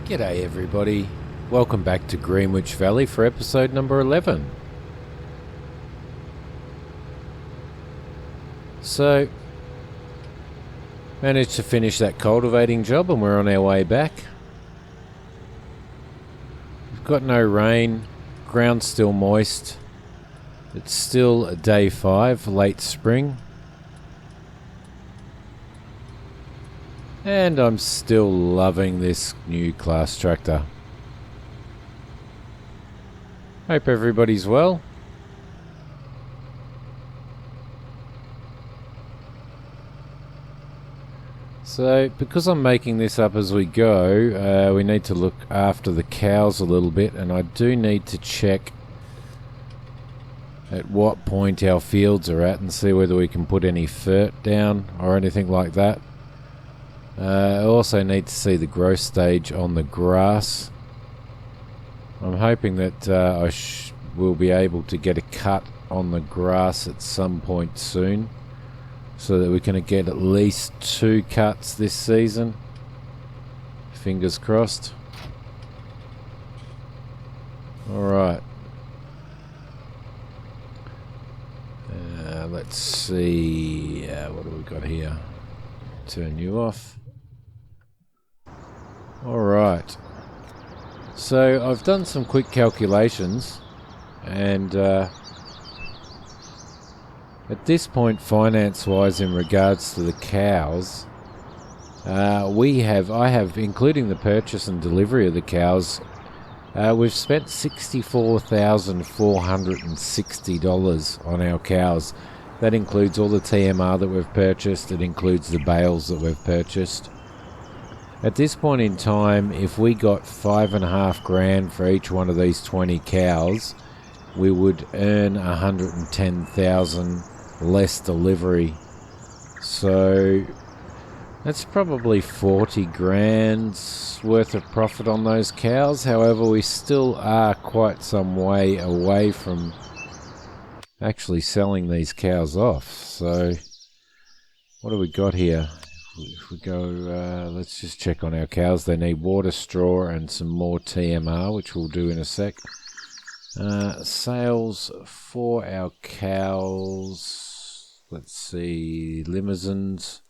G'day everybody, welcome back to Greenwich Valley for episode number 11. So, managed to finish that cultivating job and we're on our way back. We've got no rain, ground's still moist, it's still day 5, late spring. And I'm still loving this new class tractor. Hope everybody's well. So, because I'm making this up as we go, we need to look after the cows a little bit, and I do need to check at what point our fields are at and see whether we can put any fert down or anything like that. I also need to see the growth stage on the grass. I'm hoping that I will be able to get a cut on the grass at some point soon, so that we can get at least 2 cuts this season. Fingers crossed. Alright. Let's see. What do we got here? Turn you off. Alright, so I've done some quick calculations, and at this point, finance-wise, in regards to the cows, I have, including the purchase and delivery of the cows, we've spent $64,460 on our cows. That includes all the TMR that we've purchased, it includes the bales that we've purchased. At this point in time, if we got $5,500 for each one of these 20 cows, we would earn $110,000 less delivery. So that's probably $40,000 worth of profit on those cows. However, we still are quite some way away from actually selling these cows off. So what do we got here? If we go, let's just check on our cows. They need water, straw, and some more TMR, which we'll do in a sec. Sales for our cows, let's see, limousines.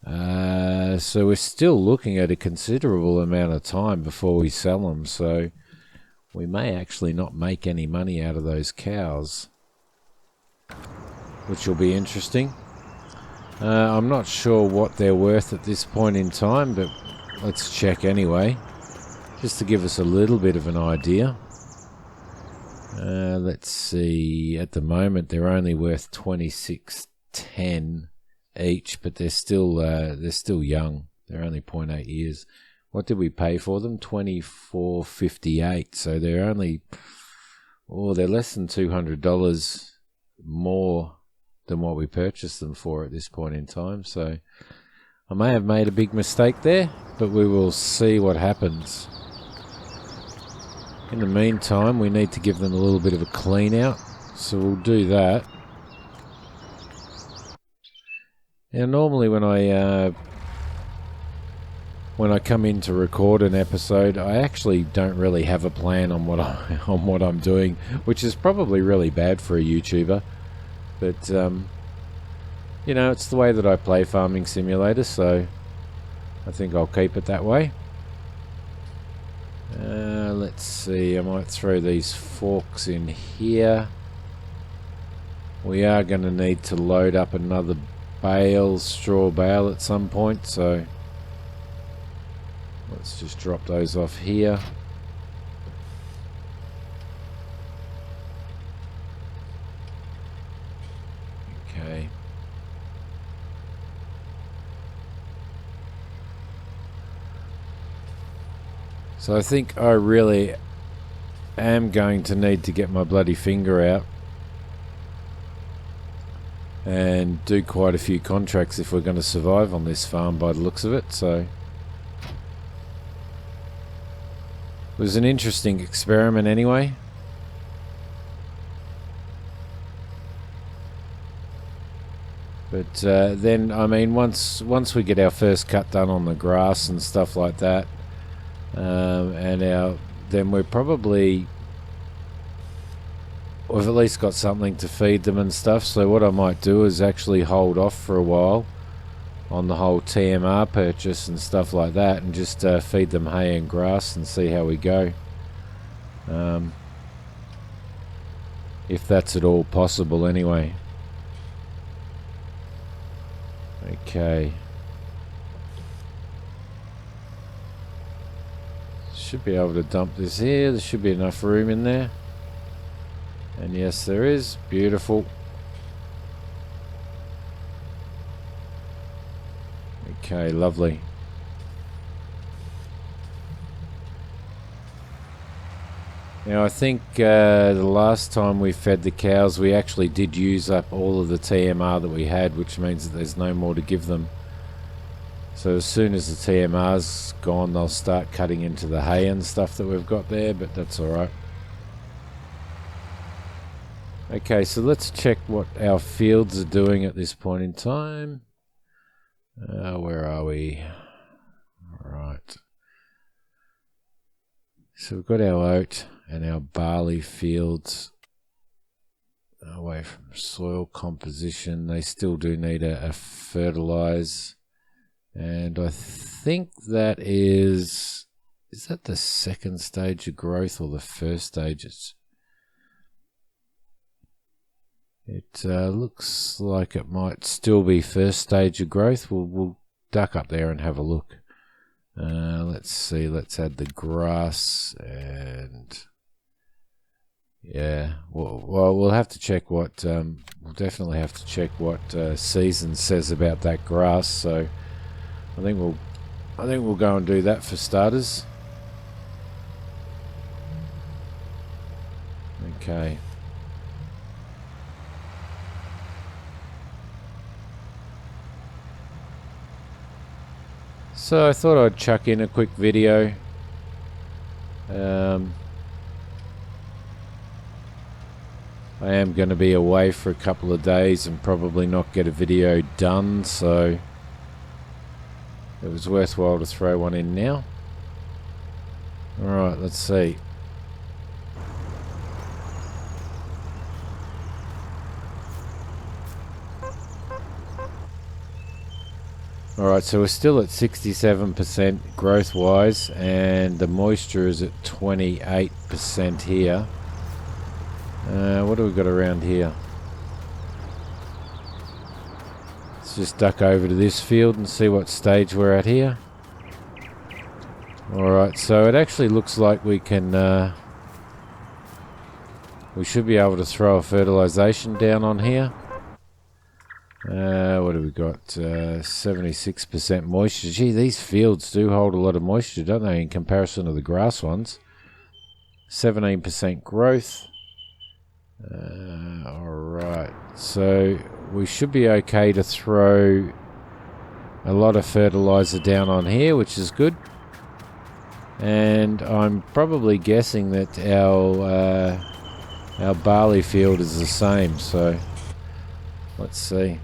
So we're still looking at a considerable amount of time before we sell them, so we may actually not make any money out of those cows, which will be interesting. I'm not sure what they're worth at this point in time, but let's check anyway, just to give us a little bit of an idea. Let's see, at the moment they're only worth $26.10 each, but they're still young. They're only 0.8 years. What did we pay for them? $24.58. So they're only, they're less than $200 more than what we purchased them for at this point in time. So I may have made a big mistake there, but we will see what happens. In the meantime, we need to give them a little bit of a clean out, so we'll do that. Now normally when I come in to record an episode, I actually don't really have a plan on what I'm doing, which is probably really bad for a YouTuber. But, you know, it's the way that I play Farming Simulator, so I think I'll keep it that way. Let's see, I might throw these forks in here. We are going to need to load up another straw bale at some point, so let's just drop those off here. Okay. So I think I really am going to need to get my bloody finger out and do quite a few contracts if we're going to survive on this farm by the looks of it. So it was an interesting experiment anyway. But then, I mean, once we get our first cut done on the grass and stuff like that, and then we've at least got something to feed them and stuff. So what I might do is actually hold off for a while on the whole TMR purchase and stuff like that, and just feed them hay and grass and see how we go. If that's at all possible anyway. Okay. Should be able to dump this here. There should be enough room in there. And yes, there is. Beautiful. Okay, lovely. Now I think the last time we fed the cows, we actually did use up all of the TMR that we had, which means that there's no more to give them. So as soon as the TMR's gone, they'll start cutting into the hay and stuff that we've got there, but that's alright. Okay, so let's check what our fields are doing at this point in time. Where are we? Alright. So we've got our oat and our barley fields away from soil composition. They still do need a fertilise. And I think that is that the second stage of growth or the first stage? It looks like it might still be first stage of growth. We'll duck up there and have a look. Let's see, let's add the grass, and yeah, well we'll have to check what, we'll definitely have to check what Season says about that grass, so I think we'll go and do that for starters. Okay. So I thought I'd chuck in a quick video. I am going to be away for a couple of days and probably not get a video done, so it was worthwhile to throw one in now. Alright, let's see. Alright, so we're still at 67% growth wise, and the moisture is at 28% here. What do we got around here? Let's just duck over to this field and see what stage we're at here. Alright, so it actually looks like we can we should be able to throw a fertilization down on here. What have we got? 76% moisture. Gee, these fields do hold a lot of moisture, don't they, in comparison to the grass ones? 17% growth. Alright, so we should be okay to throw a lot of fertilizer down on here, which is good. And I'm probably guessing that our barley field is the same, so let's see.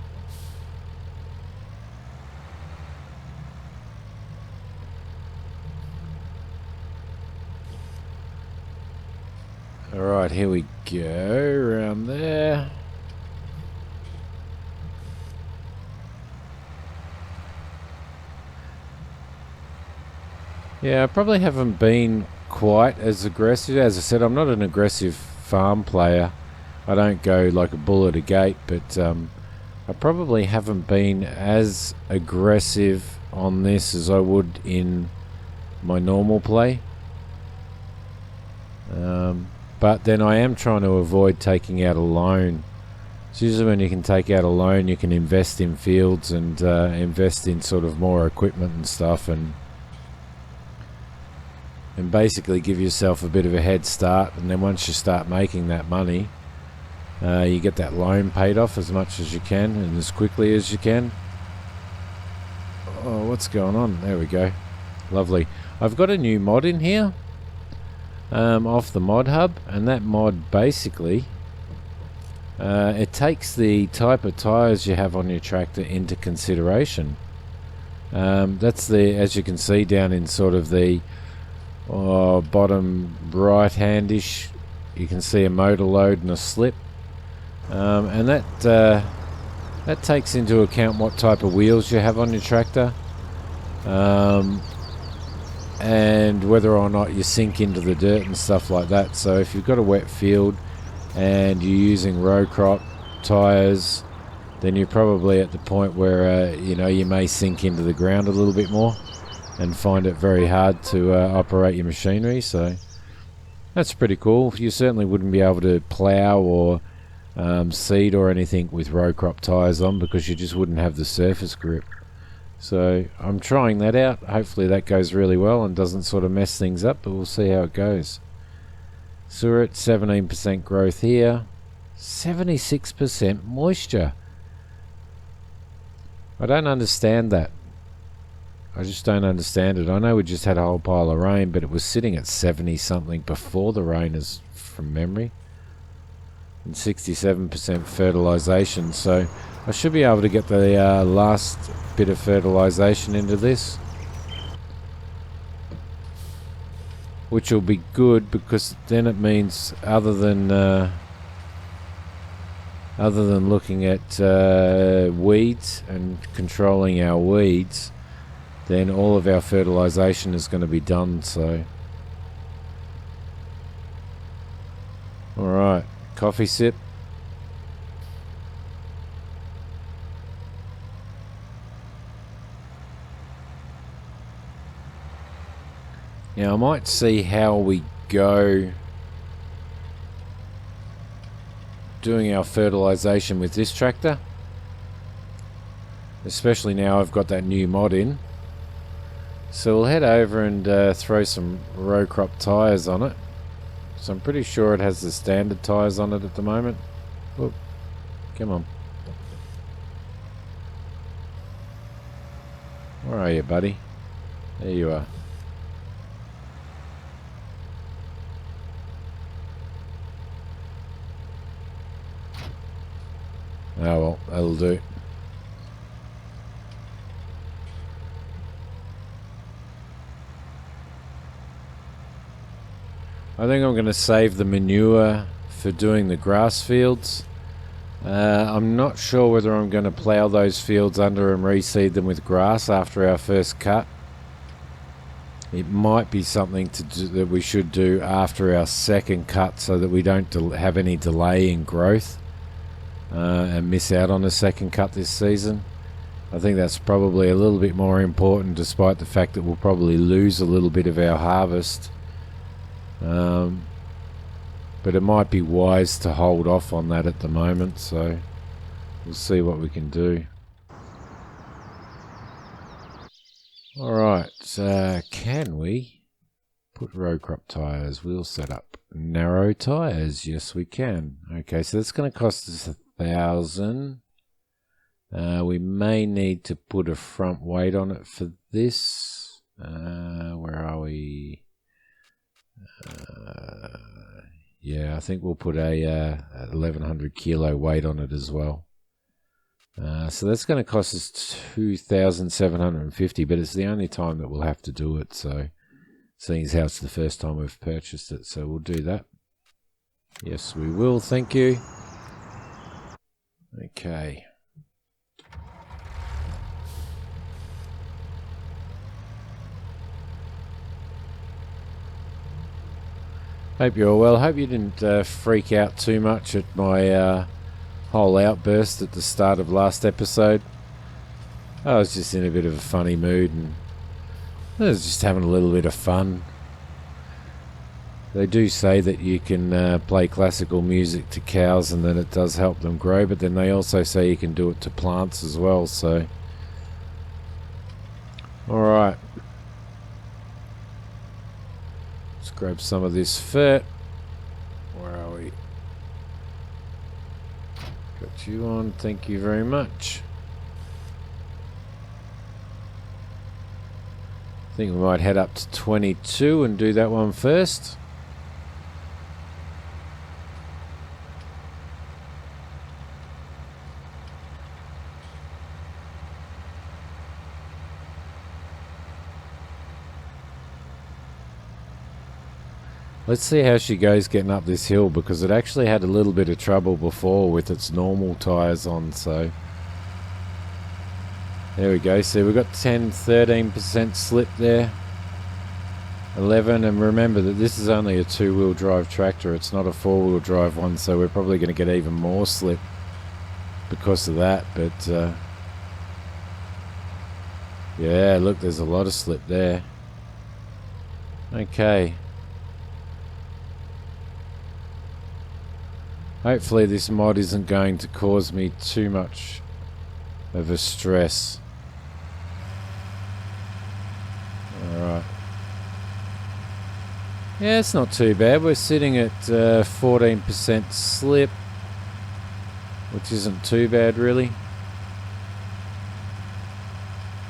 Alright, here we go, around there. Yeah, I probably haven't been quite as aggressive. As I said, I'm not an aggressive farm player. I don't go like a bull at a gate, but I probably haven't been as aggressive on this as I would in my normal play. But then I am trying to avoid taking out a loan. It's usually when you can take out a loan, you can invest in fields and invest in sort of more equipment and stuff, and basically give yourself a bit of a head start. And then once you start making that money, you get that loan paid off as much as you can and as quickly as you can. Oh, what's going on? There we go. Lovely. I've got a new mod in here. Off the mod hub, and that mod basically it takes the type of tires you have on your tractor into consideration. That's the, as you can see down in sort of the bottom right handish, you can see a motor load and a slip, and that takes into account what type of wheels you have on your tractor, and whether or not you sink into the dirt and stuff like that. So if you've got a wet field and you're using row crop tyres, then you're probably at the point where you may sink into the ground a little bit more and find it very hard to operate your machinery. So that's pretty cool. You certainly wouldn't be able to plough or seed or anything with row crop tyres on, because you just wouldn't have the surface grip. So I'm trying that out. Hopefully that goes really well and doesn't sort of mess things up, but we'll see how it goes. Suet, 17% growth here, 76% moisture. I don't understand that. I just don't understand it. I know we just had a whole pile of rain, but it was sitting at 70 something before the rain, is from memory. And 67% fertilization, so I should be able to get the last bit of fertilization into this, which will be good, because then it means other than looking at weeds and controlling our weeds, then all of our fertilization is going to be done. So alright, coffee sip. Now I might see how we go doing our fertilization with this tractor, especially now I've got that new mod in. So we'll head over and throw some row crop tyres on it. So I'm pretty sure it has the standard tyres on it at the moment. Whoop. Come on. Where are you, buddy? There you are. Oh well, that'll do. I think I'm going to save the manure for doing the grass fields. I'm not sure whether I'm going to plough those fields under and reseed them with grass after our first cut. It might be something to do, that we should do after our second cut, so that we don't have any delay in growth and miss out on a second cut this season. I think that's probably a little bit more important, despite the fact that we'll probably lose a little bit of our harvest. But it might be wise to hold off on that at the moment, so we'll see what we can do. Alright, can we put row crop tyres, wheel setup, narrow tyres? Yes we can. Okay, so that's going to cost us 1,000. We may need to put a front weight on it for this. Where are we? Yeah, I think we'll put a 1,100 kilo weight on it as well. So that's going to cost us 2,750, but it's the only time that we'll have to do it. So, seeing as how it's the first time we've purchased it, so we'll do that. Yes, we will. Thank you. Okay. Hope you're well. Hope you didn't freak out too much at my whole outburst at the start of last episode. I was just in a bit of a funny mood and I was just having a little bit of fun. They do say that you can play classical music to cows and that it does help them grow, but then they also say you can do it to plants as well, so... Alright. Let's grab some of this fert. Where are we? Got you on, thank you very much. I think we might head up to 22 and do that one first. Let's see how she goes getting up this hill, because it actually had a little bit of trouble before with its normal tyres on, so... There we go. See, we've got 13% slip there. 11, and remember that this is only a two-wheel drive tractor. It's not a four-wheel drive one, so we're probably going to get even more slip because of that, but... yeah, look, there's a lot of slip there. Okay. Hopefully this mod isn't going to cause me too much of a stress. Alright. Yeah, it's not too bad. We're sitting at 14% slip, which isn't too bad really.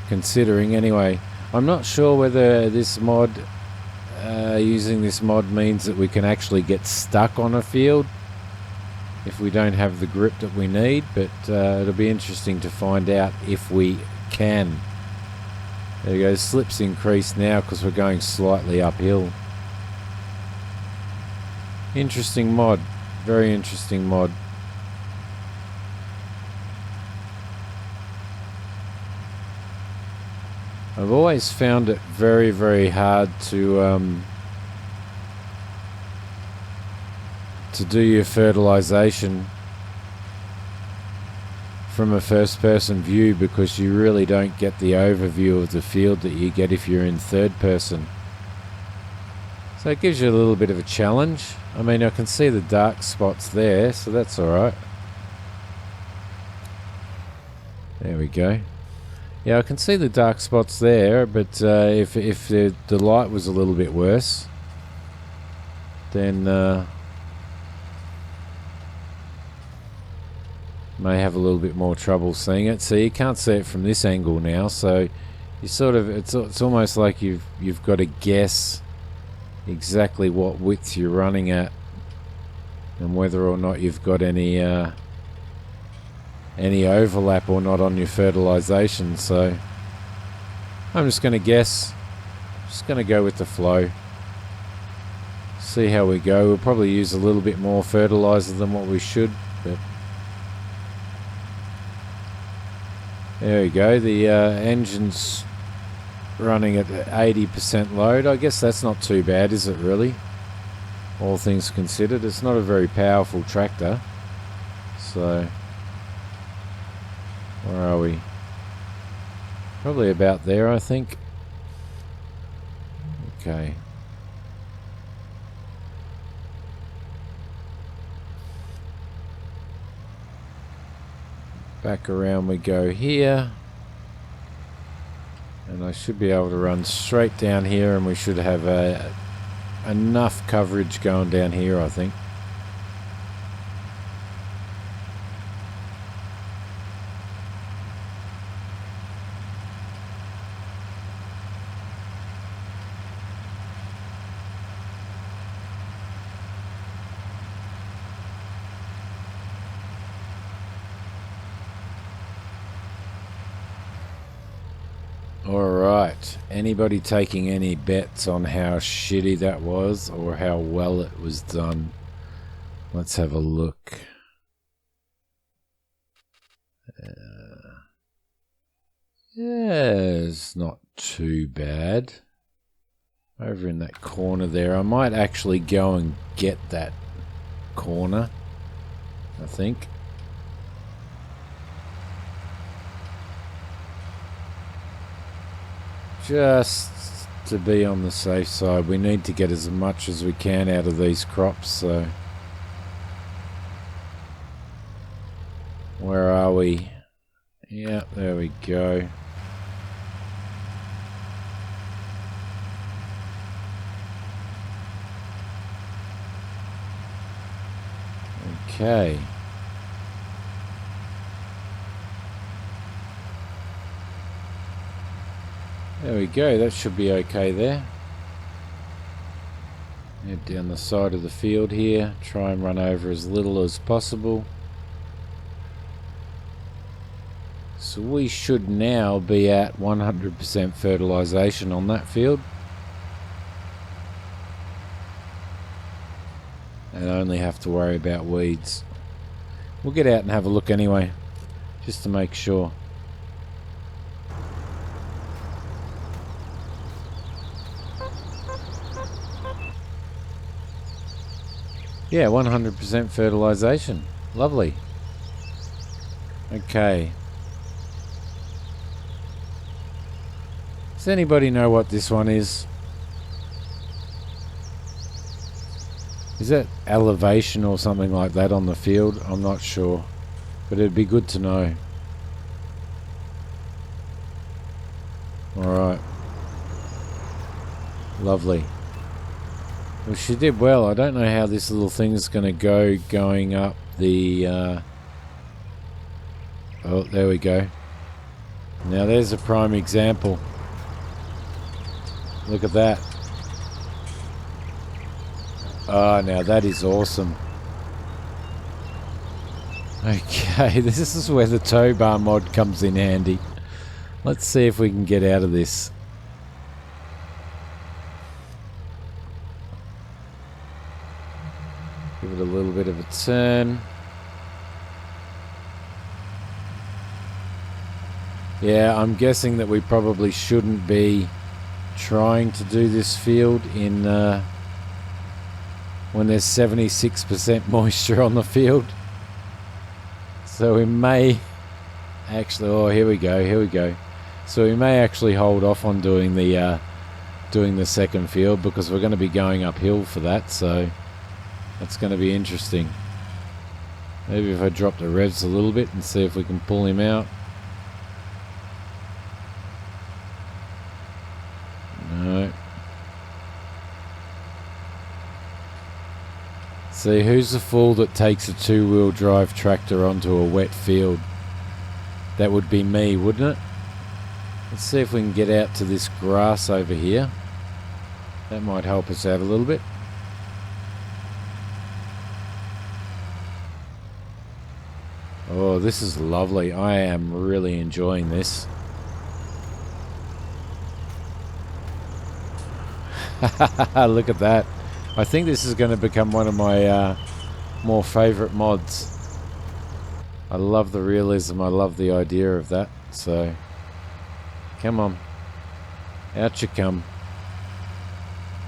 Considering anyway. I'm not sure whether this mod, using this mod means that we can actually get stuck on a field if we don't have the grip that we need, but it'll be interesting to find out if we can. There you go, slip's increased now because we're going slightly uphill. Interesting mod, very interesting mod. I've always found it very, very hard to do your fertilization from a first-person view, because you really don't get the overview of the field that you get if you're in third person. So it gives you a little bit of a challenge. I mean, I can see the dark spots there, so that's alright. There we go. Yeah, I can see the dark spots there, but if the light was a little bit worse, then may have a little bit more trouble seeing it. So you can't see it from this angle now, so you sort of, it's almost like you've got to guess exactly what width you're running at and whether or not you've got any overlap or not on your fertilization. So I'm just going to guess, just going to go with the flow, see how we go. We'll probably use a little bit more fertilizer than what we should, but there we go. The engine's running at 80% load. I guess that's not too bad, is it really? All things considered, it's not a very powerful tractor. So where are we? Probably about there, I think. Okay. Back around we go here. And I should be able to run straight down here, and we should have enough coverage going down here, I think. Alright, anybody taking any bets on how shitty that was or how well it was done? Let's have a look. Yeah, it's not too bad. Over in that corner there, I might actually go and get that corner, I think. Just to be on the safe side. We need to get as much as we can out of these crops, so where are we? Yeah, there we go. Okay. There we go, that should be okay there. Head down the side of the field here, try and run over as little as possible. So we should now be at 100% fertilization on that field. and only have to worry about weeds. We'll get out and have a look anyway, just to make sure. Yeah, 100% fertilization. Lovely. Okay. Does anybody know what this one is? Is that elevation or something like that on the field? I'm not sure, but it'd be good to know. Alright. Lovely. Well, she did well. I don't know how this little thing's going to go going up the... Oh, there we go. Now there's a prime example. Look at that. Oh, now that is awesome. Okay, this is where the tow bar mod comes in handy. Let's see if we can get out of this. Give it a little bit of a turn. Yeah, I'm guessing that we probably shouldn't be trying to do this field in when there's 76% moisture on the field. So we may actually... Oh, here we go. So we may actually hold off on doing the second field, because we're going to be going uphill for that, so that's going to be interesting. Maybe if I drop the revs a little bit and see if we can pull him out. No. See, who's the fool that takes a two-wheel drive tractor onto a wet field? That would be me, wouldn't it? Let's see if we can get out to this grass over here. That might help us out a little bit. Oh, this is lovely. I am really enjoying this. Look at that. I think this is going to become one of my more favourite mods. I love the realism. I love the idea of that. So, come on. Out you come.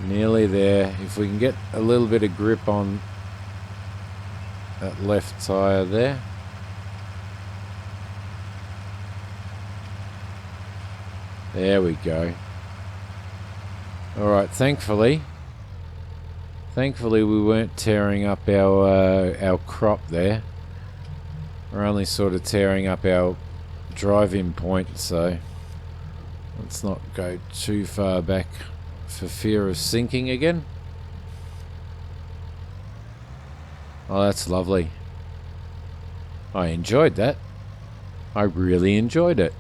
Nearly there. If we can get a little bit of grip on that left tyre there. There we go. Alright, thankfully we weren't tearing up our crop there. We're only sort of tearing up our drive-in point, so let's not go too far back for fear of sinking again. Oh, that's lovely. I enjoyed that. I really enjoyed it.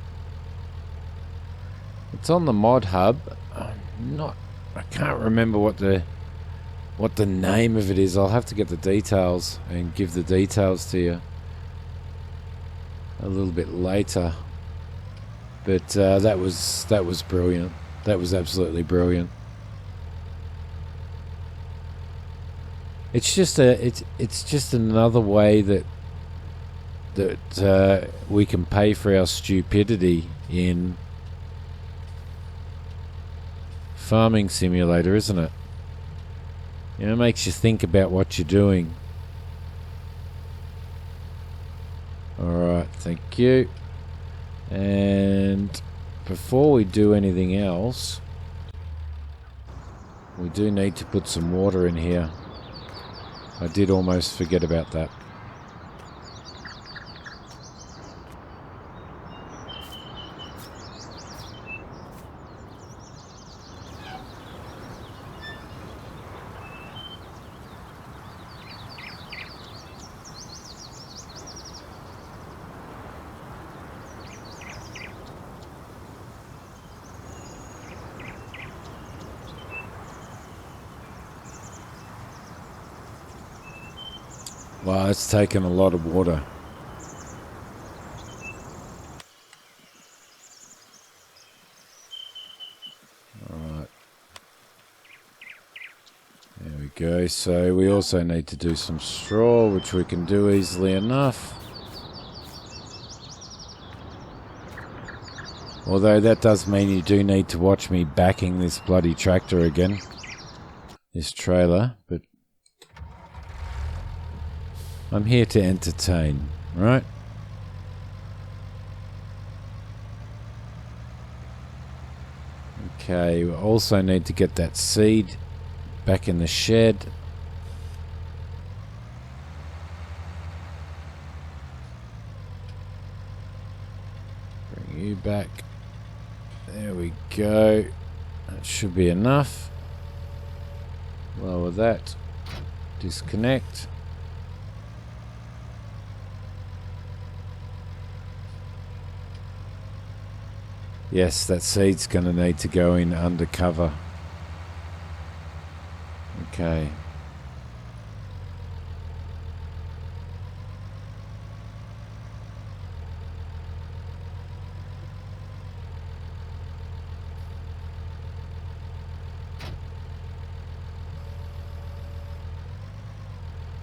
It's on the mod hub. I can't remember what the name of it is. I'll have to get the details and give the details to you a little bit later. But that was brilliant. That was absolutely brilliant. It's just another way that we can pay for our stupidity in Farming Simulator, isn't it? You know, it makes you think about what you're doing. Alright, thank you. And before we do anything else, we do need to put some water in here. I did almost forget about that. Wow, it's taken a lot of water. Alright. There we go. So we also need to do some straw, which we can do easily enough. Although that does mean you do need to watch me backing this bloody tractor again. This trailer, but I'm here to entertain, right? Okay, we also need to get that seed back in the shed. Bring you back. There we go. That should be enough. Lower that. Disconnect. Yes, that seed's going to need to go in undercover. Okay.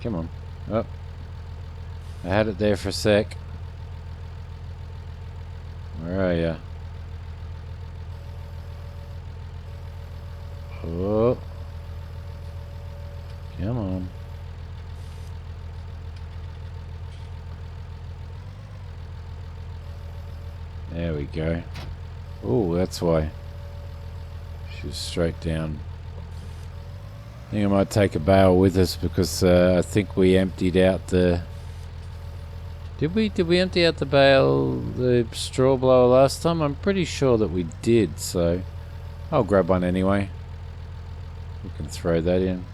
Come on. Oh. I had it there for a sec. Where are you? Oh. Come on. There we go. Oh, that's why. She's straight down. I think I might take a bale with us because I think we emptied out the... Did we empty out the bale, the straw blower last time? I'm pretty sure that we did, so I'll grab one anyway. We can throw that in.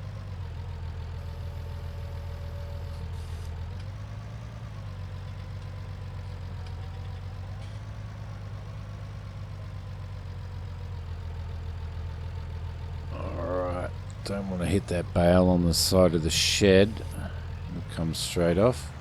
Alright, don't want to hit that bale on the side of the shed. It'll come straight off.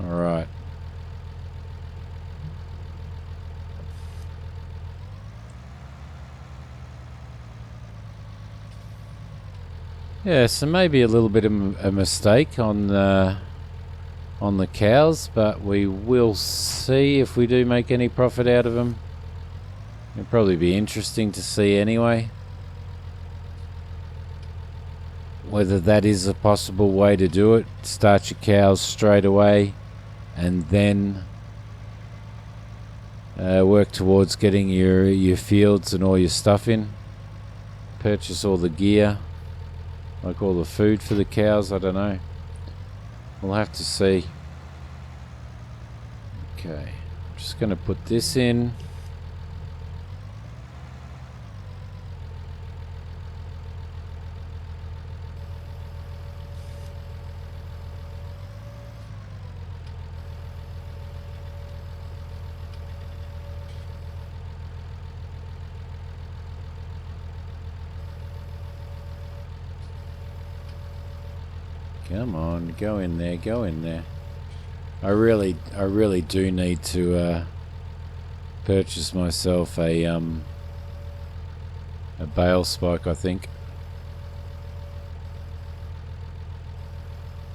Alright. Yeah, so maybe a little bit of a mistake on the cows, but we will see if we do make any profit out of them. It'll probably be interesting to see anyway. Whether that is a possible way to do it. Start your cows straight away and then work towards getting your fields and all your stuff in. Purchase all the gear, like all the food for the cows. I don't know. We'll have to see. Okay, I'm just going to put this in. Come on, go in there, go in there. I really do need to purchase myself a bale spike, I think.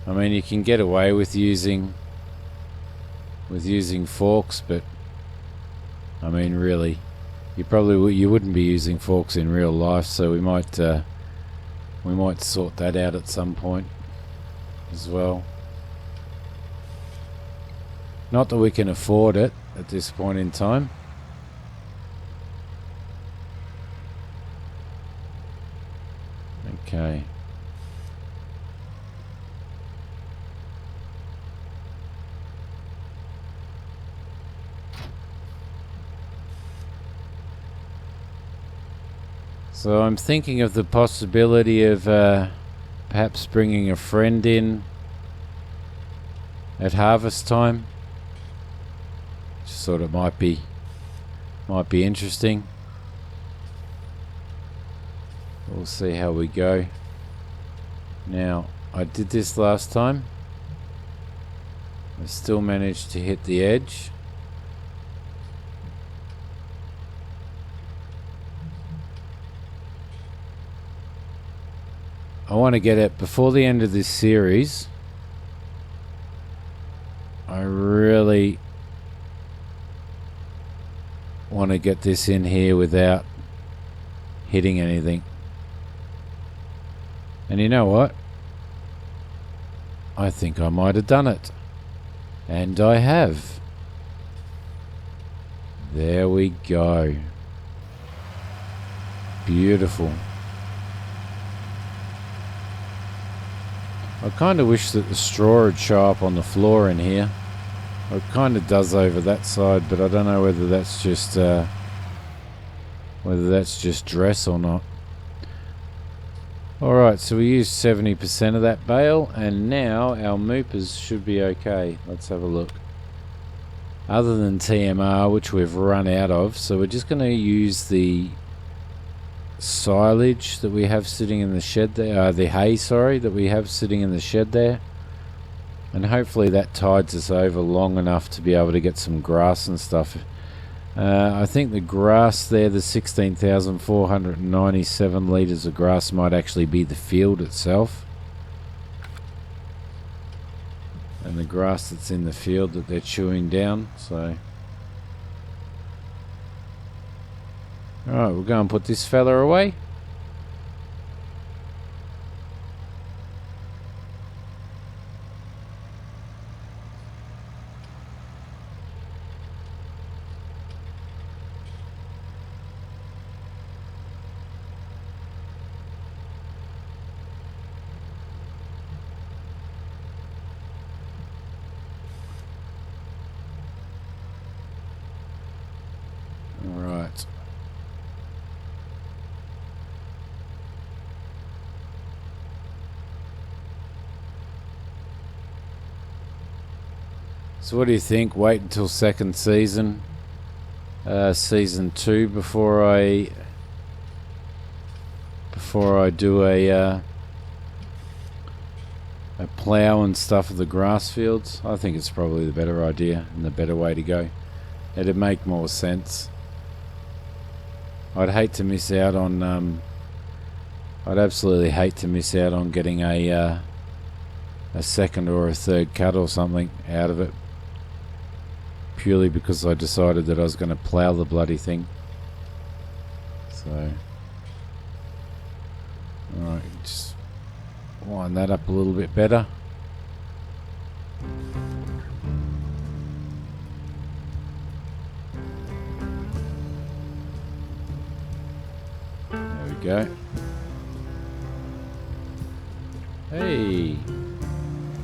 I mean, you can get away with using forks, but I mean, really, you wouldn't be using forks in real life, so we might sort that out at some point as well. Not that we can afford it at this point in time. Okay. So I'm thinking of the possibility of perhaps bringing a friend in at harvest time. Just thought it might be Might be interesting. We'll see how we go. Now, I did this last time. I still managed to hit the edge. I want to get it before the end of this series. I really want to get this in here without hitting anything. And you know what? I think I might have done it. And I have. There we go. Beautiful. I kind of wish that the straw would show up on the floor in here. It kind of does over that side, but I don't know whether that's just dress or not. Alright, so we used 70% of that bale, and now our moopers should be okay. Let's have a look. Other than TMR, which we've run out of, so we're just going to use the silage that we have sitting in the shed there, the hay, sorry, that we have sitting in the shed there. And hopefully that tides us over long enough to be able to get some grass and stuff. I think the grass there, the 16,497 litres of grass, might actually be the field itself. And the grass that's in the field that they're chewing down, so... Alright, we'll go and put this fella away. Alright. So what do you think? Wait until second season, season 2, before I do a plough and stuff of the grass fields? I think it's probably the better idea and the better way to go. It'd make more sense. I'd hate to miss out on I'd absolutely hate to miss out on getting a second or a third cut or something out of it, purely because I decided that I was going to plough the bloody thing. So, alright, just line that up a little bit better. There we go. Hey,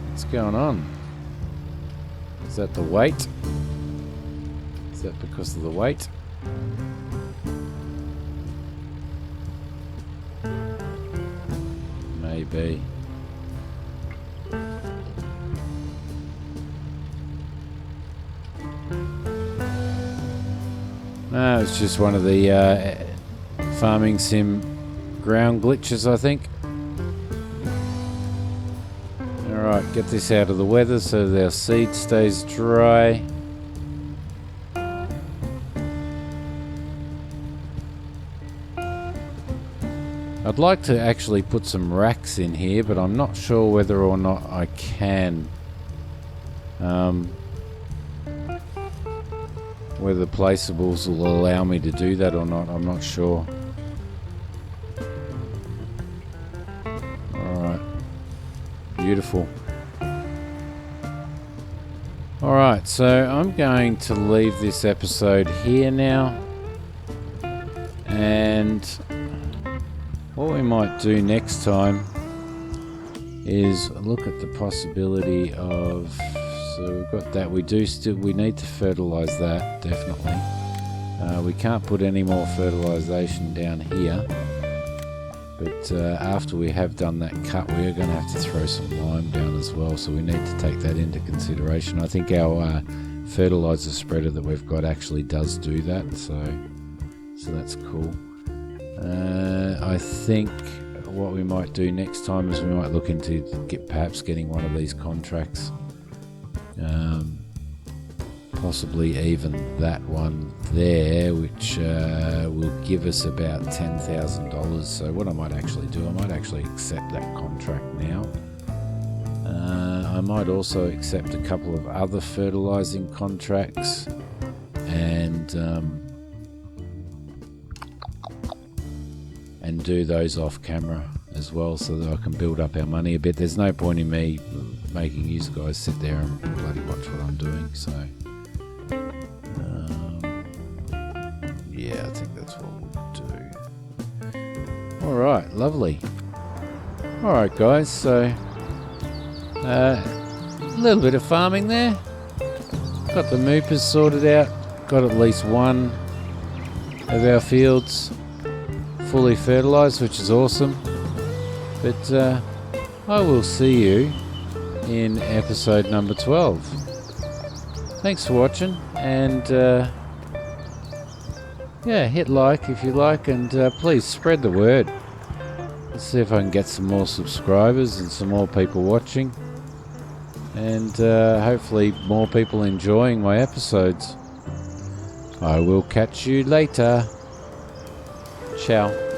what's going on? Is that the weight? Is that because of the weight? Maybe. No, it's just one of the farming sim ground glitches, I think. Alright, get this out of the weather so that our seed stays dry. I'd like to actually put some racks in here, but I'm not sure whether or not I can. Whether placeables will allow me to do that or not, I'm not sure. Alright. Beautiful. Alright, so I'm going to leave this episode here now. And what we might do next time is look at the possibility of... So we've got that. We need to fertilise that, definitely. We can't put any more fertilisation down here. But after we have done that cut, we are going to have to throw some lime down as well. So we need to take that into consideration. I think our fertilizer spreader that we've got actually does do that, so that's cool. I think what we might do next time is we might look into perhaps getting one of these contracts, possibly even that one there, which will give us about $10,000. So what I might actually do, I might actually accept that contract now. I might also accept a couple of other fertilizing contracts, and do those off camera as well, so that I can build up our money a bit. There's no point in me making you guys sit there and bloody watch what I'm doing, so yeah, I think that's what we'll do. Alright, lovely. Alright guys, so a little bit of farming there. Got the moopers sorted out, got at least one of our fields fully fertilized, which is awesome. But I will see you in episode number 12. Thanks for watching, and yeah, hit like if you like, and please spread the word. Let's see if I can get some more subscribers and some more people watching, and hopefully more people enjoying my episodes. I will catch you later. Ciao.